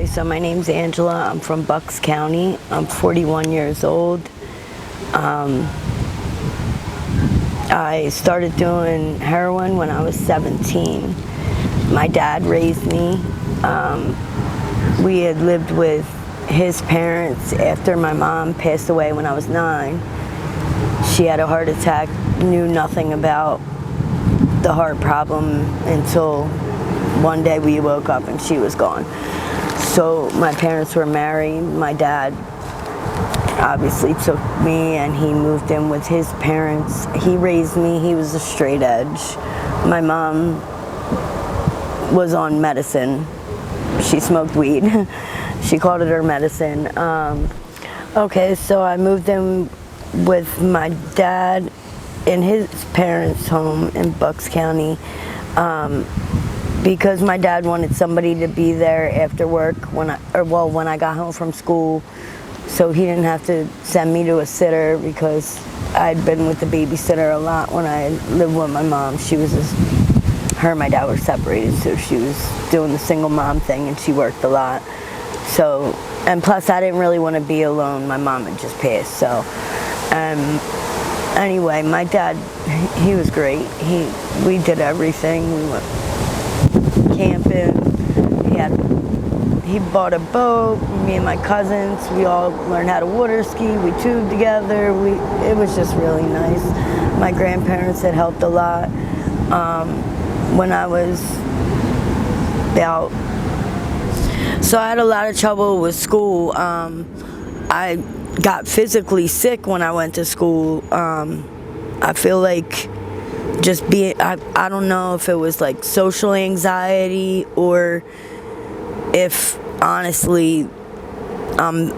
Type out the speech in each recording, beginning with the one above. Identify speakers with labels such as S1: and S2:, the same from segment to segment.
S1: so my name's Angela. I'm from Bucks County. I'm 41 years old. I started doing heroin when I was 17. My dad raised me. We had lived with his parents after my mom passed away when I was 9. She had a heart attack, knew nothing about the heart problem until one day we woke up and she was gone. So my parents were married. My dad obviously took me and he moved in with his parents. He raised me. He was a straight edge. My mom was on medicine. She smoked weed. She called it her medicine. Okay, so I moved in with my dad in his parents' home in Bucks County because my dad wanted somebody to be there after work when I got home from school, so he didn't have to send me to a sitter because I'd been with the babysitter a lot when I lived with my mom. Her and my dad were separated, so she was doing the single mom thing and she worked a lot. So, and plus I didn't really want to be alone. My mom had just passed, so anyway, my dad, he was great. We did everything. We went camping. He bought a boat. Me and my cousins, we all learned how to water ski. We tubed together. It was just really nice. My grandparents had helped a lot. When I was so I had a lot of trouble with school. I got physically sick when I went to school. I feel like I don't know if it was like social anxiety or if honestly I'm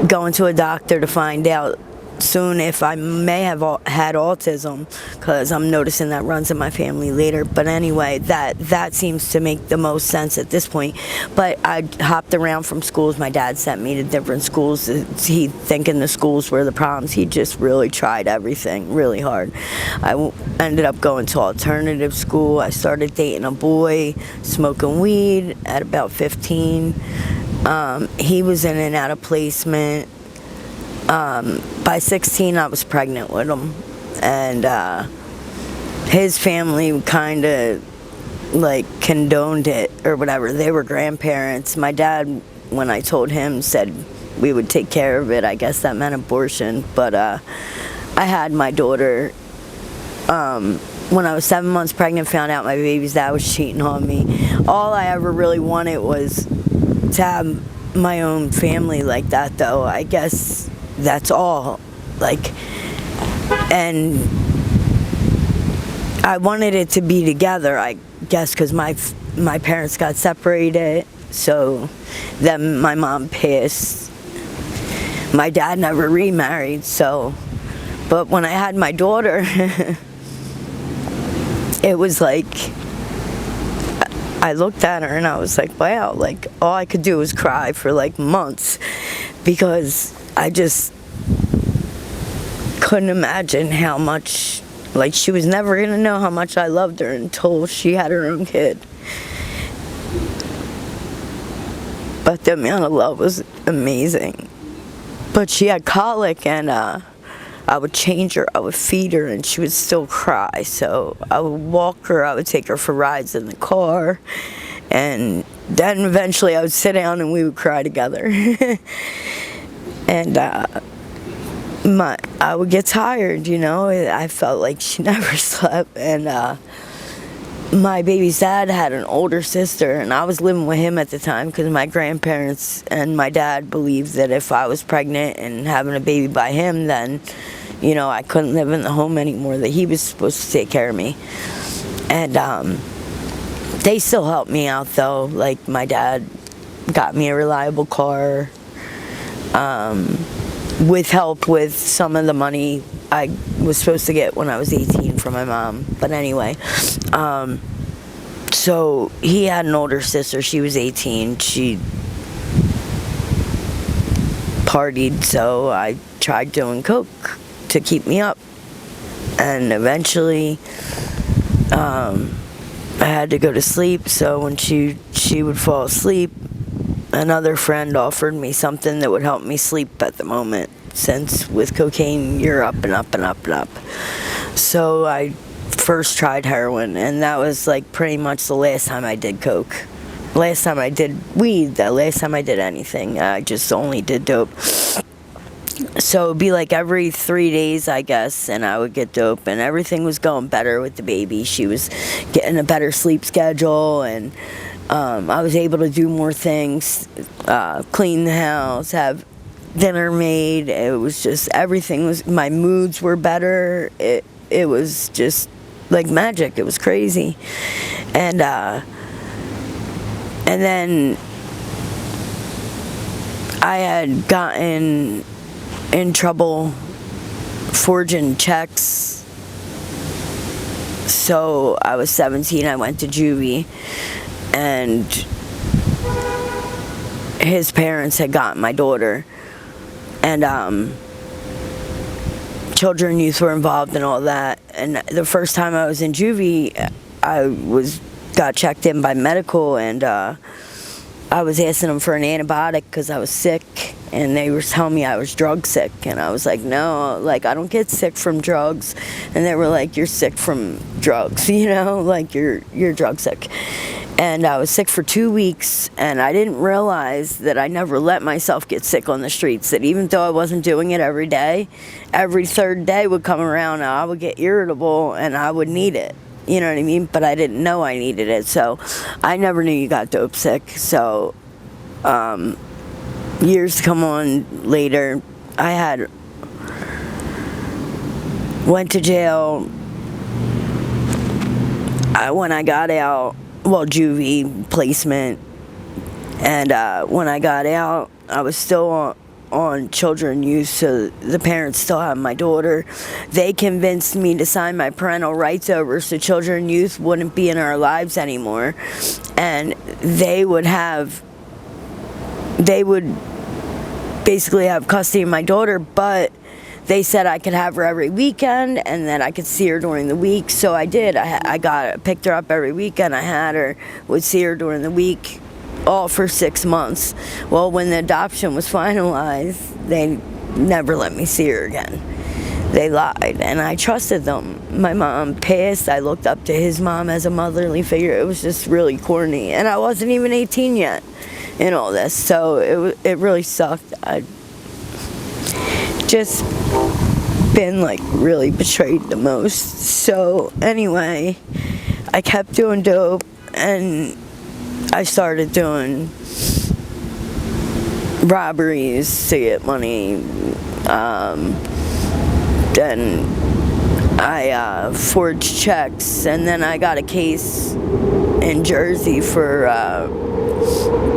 S1: going to a doctor to find out soon if I may have had autism, because I'm noticing that runs in my family later. But anyway, that seems to make the most sense at this point. But I hopped around from schools. My dad sent me to different schools. He thinking the schools were the problems. He just really tried everything really hard. I ended up going to alternative school. I started dating a boy, smoking weed at about 15. He was in and out of placement. By 16, I was pregnant with him, and his family kind of like condoned it or whatever. They were grandparents. My dad, when I told him, said we would take care of it. I guess that meant abortion, but I had my daughter when I was 7 months pregnant. Found out my baby's dad was cheating on me. All I ever really wanted was to have my own family like that, though. I guess that's all. And I wanted it to be together, I guess, because my parents got separated. So then my mom passed. My dad never remarried. But when I had my daughter, it was like I looked at her and I was like, wow, like all I could do was cry for like months, because I just couldn't imagine how much, like, she was never going to know how much I loved her until she had her own kid. But the amount of love was amazing. But she had colic, and I would change her, I would feed her, and she would still cry. So I would walk her, I would take her for rides in the car, and then eventually I would sit down and we would cry together. And I would get tired, you know. I felt like she never slept. And my baby's dad had an older sister, and I was living with him at the time because my grandparents and my dad believed that if I was pregnant and having a baby by him, then, you know, I couldn't live in the home anymore, that he was supposed to take care of me. And they still helped me out, though. Like, my dad got me a reliable car, with help with some of the money I was supposed to get when I was 18 from my mom. But anyway, so he had an older sister. She was 18. She partied, so I tried doing coke to keep me up. And eventually, I had to go to sleep, so when she would fall asleep, another friend offered me something that would help me sleep at the moment, since with cocaine you're up and up and up and up. So I first tried heroin, and that was like pretty much the last time I did coke. Last time I did weed, the last time I did anything, I just only did dope. So it'd be like every 3 days, I guess, and I would get dope, and everything was going better with the baby. She was getting a better sleep schedule, and I was able to do more things, clean the house, have dinner made. It was just, everything was, my moods were better. It was just like magic. It was crazy. And then I had gotten in trouble forging checks. So I was 17, I went to juvie, and his parents had gotten my daughter, and children and youth were involved in all that. And the first time I was in juvie, I got checked in by medical, and I was asking them for an antibiotic because I was sick, and they were telling me I was drug sick, and I was like, no, like, I don't get sick from drugs. And they were like, you're sick from drugs, you know, like, you're drug sick. And I was sick for 2 weeks, and I didn't realize that I never let myself get sick on the streets, that even though I wasn't doing it every day, every third day would come around, and I would get irritable, and I would need it. You know what I mean? But I didn't know I needed it, so I never knew you got dope sick. So years come on later, I went to jail. When I got out, well, juvie placement, and when I got out, I was still on children youth, so the parents still have my daughter. They convinced me to sign my parental rights over so children youth wouldn't be in our lives anymore, and they would basically have custody of my daughter, but they said I could have her every weekend and that I could see her during the week. So I did. I picked her up every weekend. I had her, would see her during the week, all for 6 months. Well, when the adoption was finalized, they never let me see her again. They lied, and I trusted them. My mom passed. I looked up to his mom as a motherly figure. It was just really corny, and I wasn't even 18 yet in all this, so it really sucked. I just been like really betrayed the most. So anyway, I kept doing dope, and I started doing robberies to get money. Then I forged checks, and then I got a case in Jersey for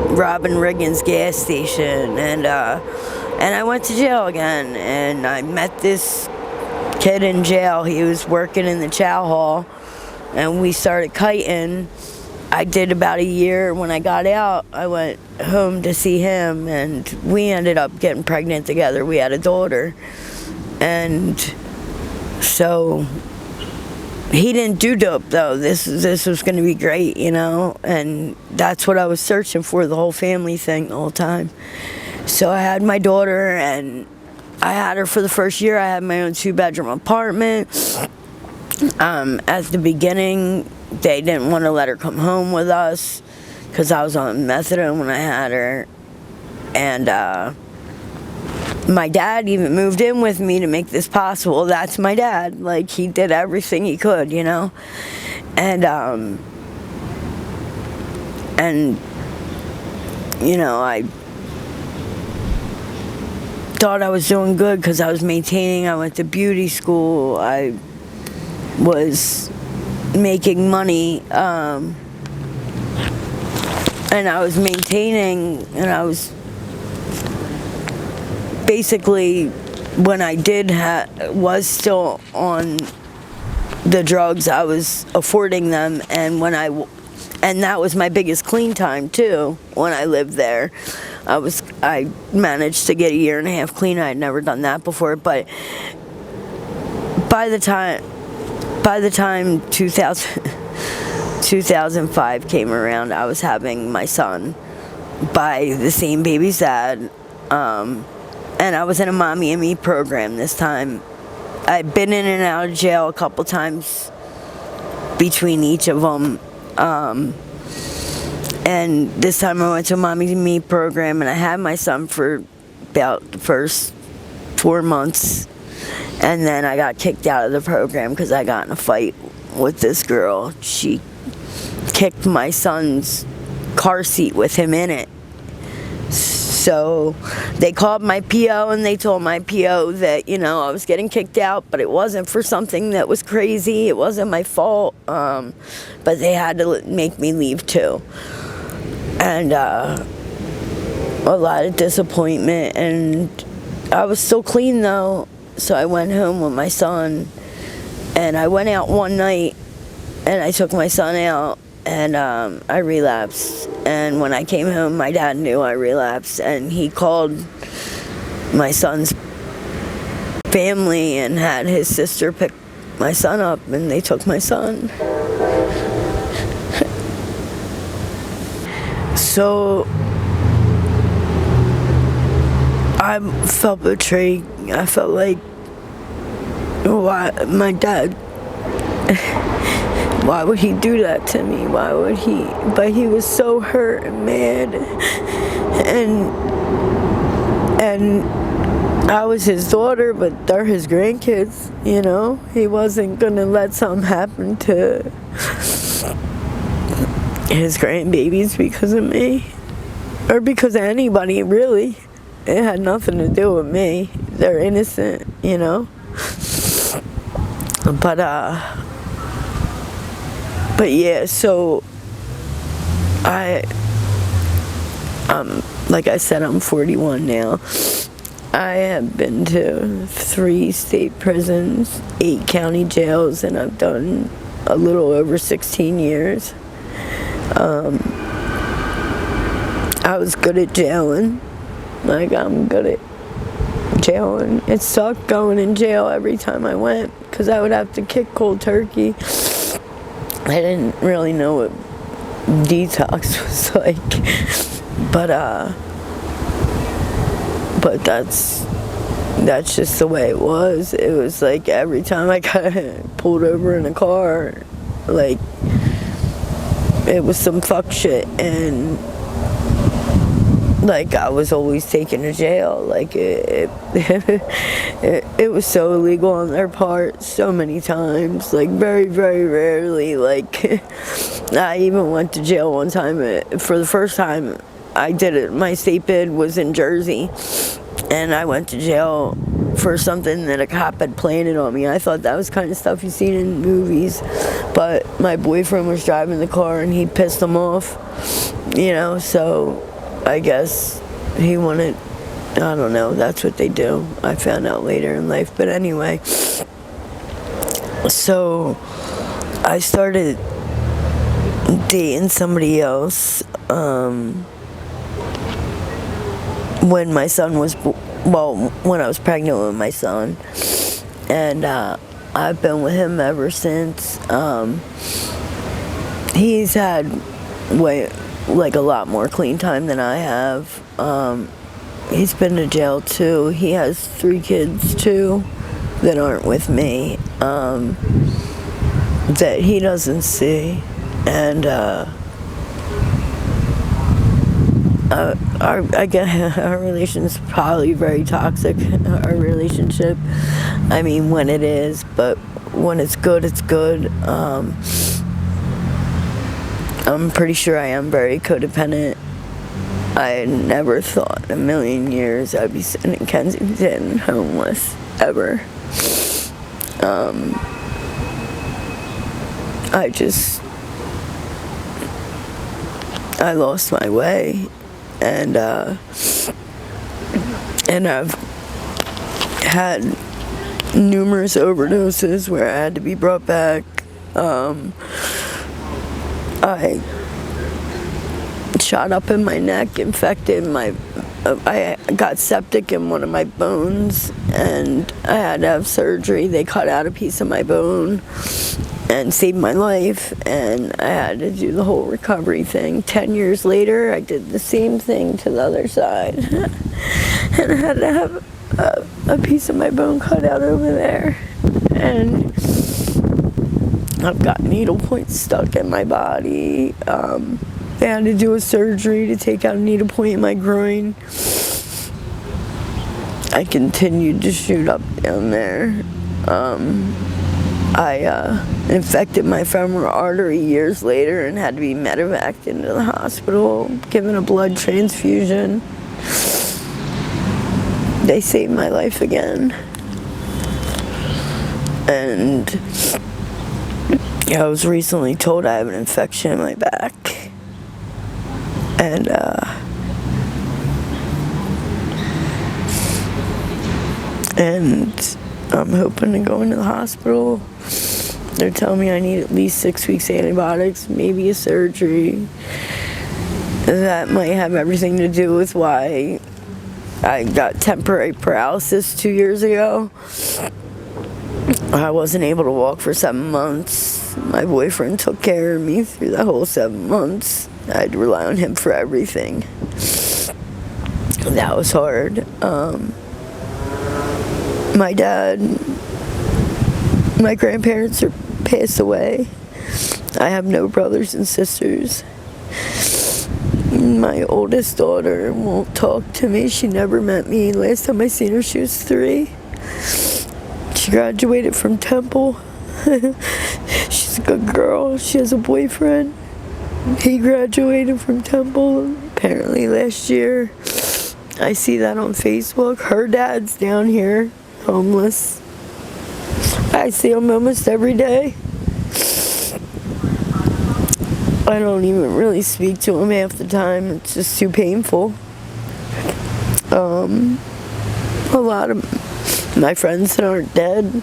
S1: robbing Riggins gas station, and I went to jail again, and I met this kid in jail. He was working in the chow hall, and we started kiting. I did about a year. When I got out, I went home to see him, and we ended up getting pregnant together. We had a daughter, and so he didn't do dope though. This was going to be great, you know, and that's what I was searching for, the whole family thing the whole time. So I had my daughter, and I had her for the first year. I had my own 2-bedroom apartment. At the beginning, they didn't want to let her come home with us because I was on methadone when I had her. And my dad even moved in with me to make this possible. That's my dad. Like, he did everything he could, you know. And you know, I thought I was doing good because I was maintaining. I went to beauty school. I was making money, and I was maintaining, and I was basically, when I was still on the drugs, I was affording them, and and that was my biggest clean time too. When I lived there, I managed to get 1.5 years clean. I had never done that before, but by the time 2005 came around, I was having my son, by the same baby's dad. And I was in a mommy and me program this time. I'd been in and out of jail a couple times between each of them. And this time I went to a mommy and me program, and I had my son for about the first 4 months. And then I got kicked out of the program because I got in a fight with this girl. She kicked my son's car seat with him in it. So they called my PO and they told my PO that, you know, I was getting kicked out, but it wasn't for something that was crazy. It wasn't my fault. But they had to make me leave too. And a lot of disappointment. And I was still clean though. So I went home with my son. And I went out one night and I took my son out. And I relapsed. And when I came home, my dad knew I relapsed. And he called my son's family and had his sister pick my son up. And they took my son. So I felt betrayed. I felt like, why my dad... Why would he do that to me? Why would he? But he was so hurt and mad, and I was his daughter, but they're his grandkids. You know, he wasn't gonna let something happen to his grandbabies because of me, or because of anybody really. It had nothing to do with me. They're innocent, you know. But yeah, so like I said, I'm 41 now. I have been to 3 state prisons, 8 county jails, and I've done a little over 16 years. I was good at jailing. Like, I'm good at jailing. It sucked going in jail every time I went because I would have to kick cold turkey. I didn't really know what detox was like, but that's just the way it was. It was like every time I got pulled over in a car, like it was some fuck shit, and like I was always taken to jail. Like it was so illegal on their part so many times. Like very, very rarely. Like I even went to jail one time for the first time I did it. My state bid was in Jersey, and I went to jail for something that a cop had planted on me. I thought that was kind of stuff you seen in movies, but my boyfriend was driving the car and he pissed him off, you know, so I guess he wanted, I don't know, that's what they do. I found out later in life, but anyway. So I started dating somebody else when my son was, when I was pregnant with my son. And I've been with him ever since. He's had a lot more clean time than I have. He's been to jail too. He has 3 kids too that aren't with me, that he doesn't see. And I guess our relation's probably very toxic, our relationship. I mean, when it is, but when it's good, it's good. I'm pretty sure I am very codependent. I never thought in a million years I'd be sitting in Kensington homeless, ever. I lost my way, and I've had numerous overdoses where I had to be brought back. I shot up in my neck, infected I got septic in one of my bones, and I had to have surgery. They cut out a piece of my bone and saved my life, and I had to do the whole recovery thing. 10 years later, I did the same thing to the other side. And I had to have a piece of my bone cut out over there. And I've got needle points stuck in my body. They had to do a surgery to take out a needle point in my groin. I continued to shoot up down there. I infected my femoral artery years later and had to be medevaced into the hospital, given a blood transfusion. They saved my life again. And I was recently told I have an infection in my back. And I'm hoping to go into the hospital. They're telling me I need at least 6 weeks antibiotics, maybe a surgery. That might have everything to do with why I got temporary paralysis 2 years ago. I wasn't able to walk for 7 months. My boyfriend took care of me through the whole 7 months. I had to rely on him for everything. That was hard. My dad, my grandparents are passed away. I have no brothers and sisters. My oldest daughter won't talk to me. She never met me. Last time I seen her, she was 3. She graduated from Temple. She's a good girl. She has a boyfriend. He graduated from Temple apparently last year. I see that on Facebook. Her dad's down here, homeless. I see him almost every day. I don't even really speak to him half the time. It's just too painful. A lot of my friends that aren't dead,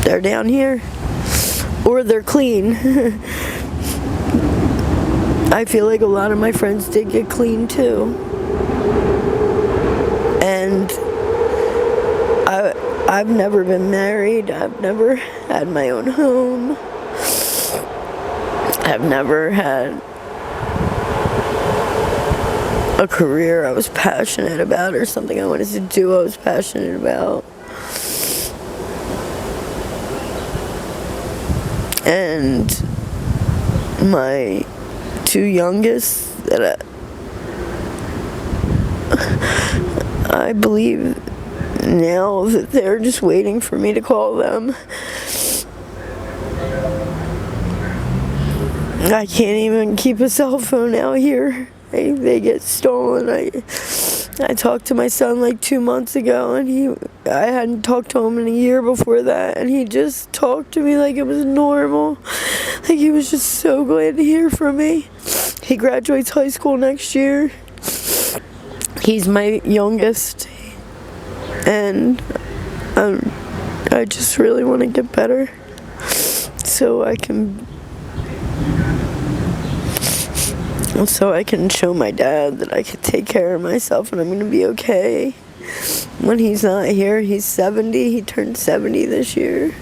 S1: they're down here, or they're clean. I feel like a lot of my friends did get clean too. And I've never been married. I've never had my own home. I've never had a career I was passionate about or something I wanted to do I was passionate about. And my 2 youngest that I believe now that they're just waiting for me to call them. I can't even keep a cell phone out here. They get stolen. I talked to my son like 2 months ago, and I hadn't talked to him in a year before that, and he just talked to me like it was normal. Like he was just so glad to hear from me. He graduates high school next year. He's my youngest, and I just really want to get better so I can show my dad that I can take care of myself and I'm going to be okay. When he's not here, he's 70. He turned 70 this year.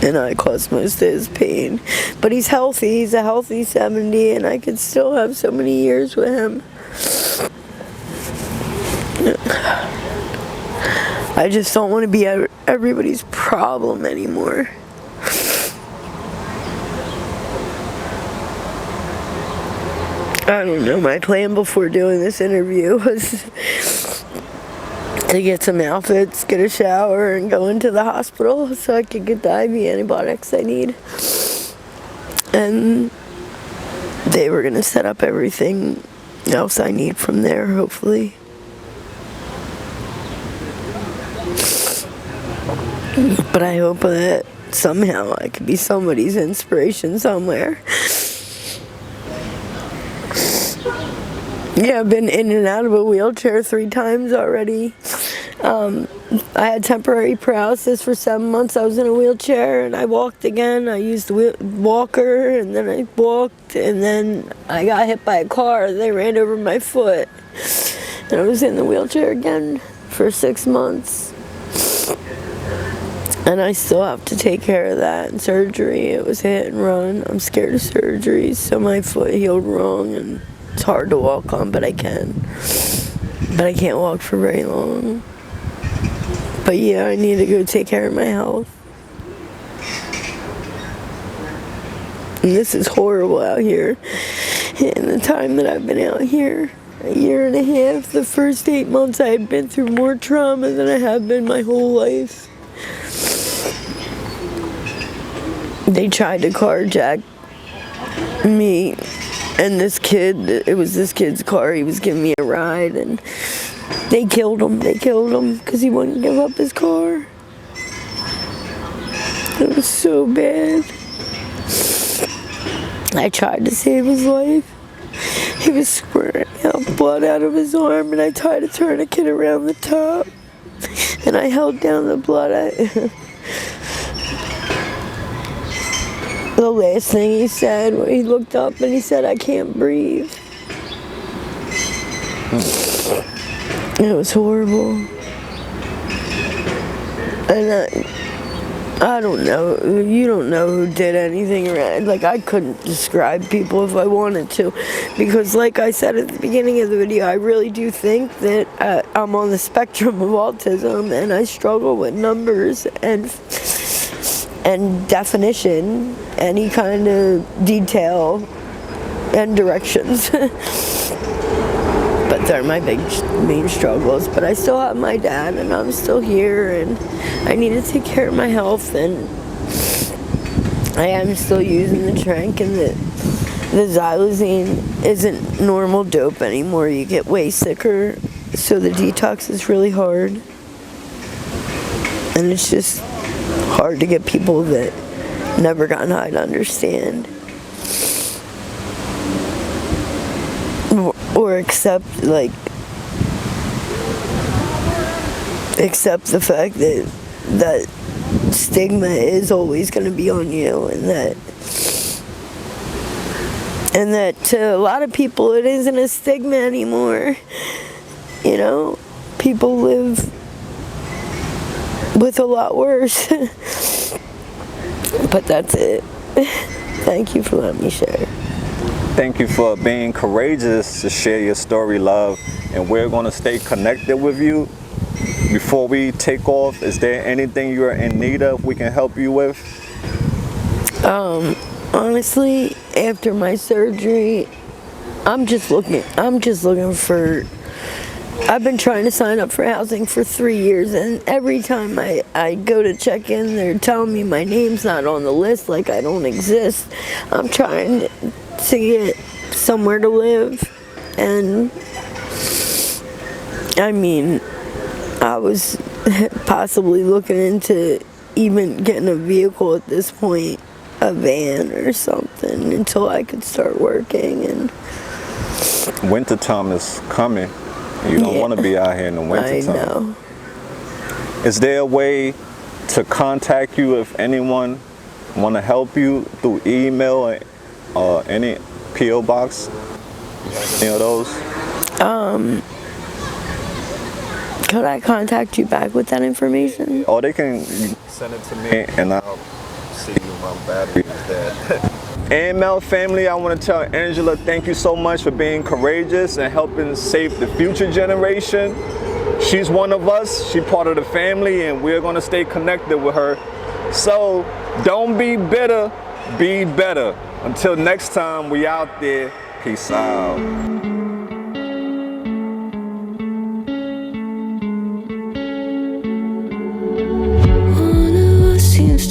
S1: And I caused most of his pain. But he's healthy. He's a healthy 70, and I could still have so many years with him. I just don't want to be everybody's problem anymore. I don't know, my plan before doing this interview was to get some outfits, get a shower, and go into the hospital so I could get the IV antibiotics I need. And they were going to set up everything else I need from there, hopefully. But I hope that somehow I could be somebody's inspiration somewhere. Yeah, I've been in and out of a wheelchair 3 times already. I had temporary paralysis for 7 months. I was in a wheelchair and I walked again. I used the walker and then I walked, and then I got hit by a car. They ran over my foot. I was in the wheelchair again for 6 months. And I still have to take care of that and surgery. It was hit and run. I'm scared of surgery, so my foot healed wrong and it's hard to walk on, but I can. But I can't walk for very long. But yeah, I need to go take care of my health. And this is horrible out here. In the time that I've been out here, a year and a half, the first 8 months I had been through more trauma than I have been my whole life. They tried to carjack me and this kid. It was this kid's car. He was giving me a ride and they killed him. They killed him because he wouldn't give up his car. It was so bad. I tried to save his life. He was squirting out blood out of his arm and I tried to turn a kid around the top and I held down the blood. The last thing he said, when he looked up and he said, "I can't breathe." It was horrible. And I don't know, you don't know who did anything around. Like, I couldn't describe people if I wanted to, because like I said at the beginning of the video, I really do think that I'm on the spectrum of autism and I struggle with numbers and definition, any kind of detail and directions. But they're my main struggles. But I still have my dad and I'm still here and I need to take care of my health, and I am still using the Trank, and the xylazine isn't normal dope anymore. You get way sicker, so the detox is really hard. And it's just hard to get people that never gotten high to understand or accept the fact that stigma is always going to be on you, and that to a lot of people it isn't a stigma anymore. You know, people live with a lot worse. But that's it. Thank you for letting me share.
S2: Thank you for being courageous to share your story, love, and we're going to stay connected with you. Before we take off, is there anything you're in need of we can help you with?
S1: Honestly, after my surgery, I'm just looking for, I've been trying to sign up for housing for 3 years, and every time I go to check in, they're telling me my name's not on the list, like I don't exist. I'm trying to get somewhere to live, and I mean, I was possibly looking into even getting a vehicle at this point, a van or something, until I could start working. And
S2: wintertime is coming. You don't want to be out here in the wintertime.
S1: I know.
S2: Is there a way to contact you if anyone want to help you through email or any P.O. box? Any of those?
S1: Could I contact you back with that information?
S2: Or they can send it to me and I'll see if my battery is dead. AML family, I want to tell Angela thank you so much for being courageous and helping save the future generation. She's one of us, she's part of the family, and we're going to stay connected with her. So don't be bitter, be better. Until next time, we out there. Peace out.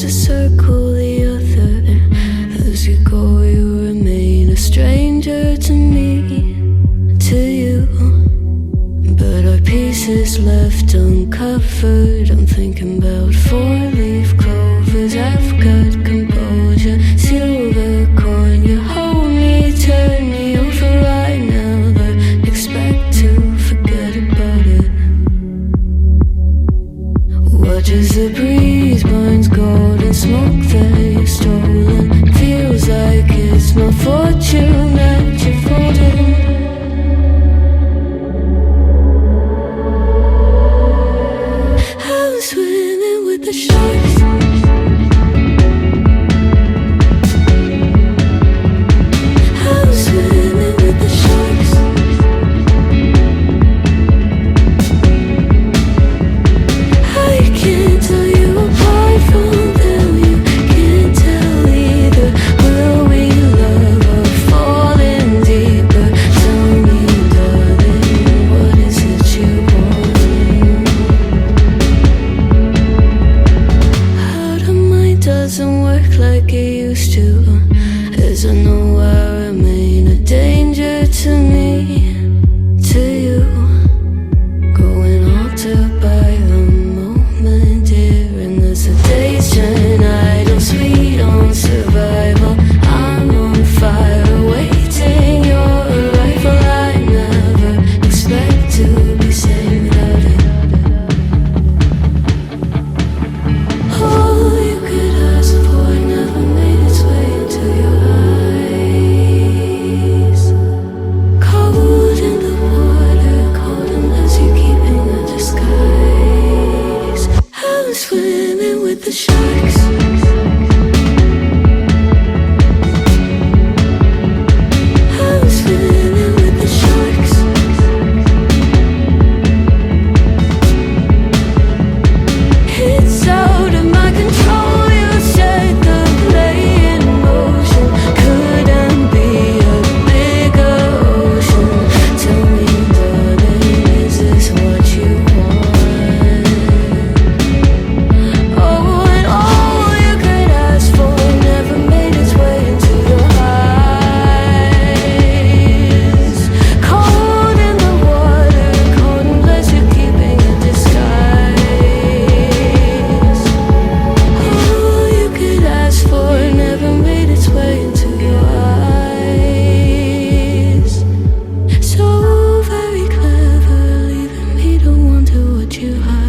S3: To circle the other, as you go you remain a stranger to me, to you, but our pieces left uncovered. I'm thinking about four-leaf clovers. I've got composure, silver coin. You hold me, turn me over right now, but expect to forget about it. Watches the breeze, burns gold and smoke that you've stolen. Feels like it's my fortune that you're folding. with the sharks. I was swimming with the sharks. I can't tell you apart from them. You can't tell either. Will we love or fall in deeper? Tell me, darling, what is it you want? How the mind doesn't work like it used to. As I know I remain a danger to me, to you. Going altered by the moment, dear. And as the days turn idle, sweet on survival, I'm on fire, waiting your arrival. I never expect to be saved without it. All you could ask for never made its way into your eyes. Cold in the water, cold unless you're keeping a disguise. I was swimming with the sharks. I was swimming with the sharks. It's out of my control. You set the play in motion. Couldn't be a bigger ocean. Tell me, darling, is this what you want? Oh, and all you could ask for never made its way into your eyes. Cold in the water, cold unless you're keeping a disguise. All you could ask for never made its way into your eyes. So very clever, leaving me to wonder what you hide.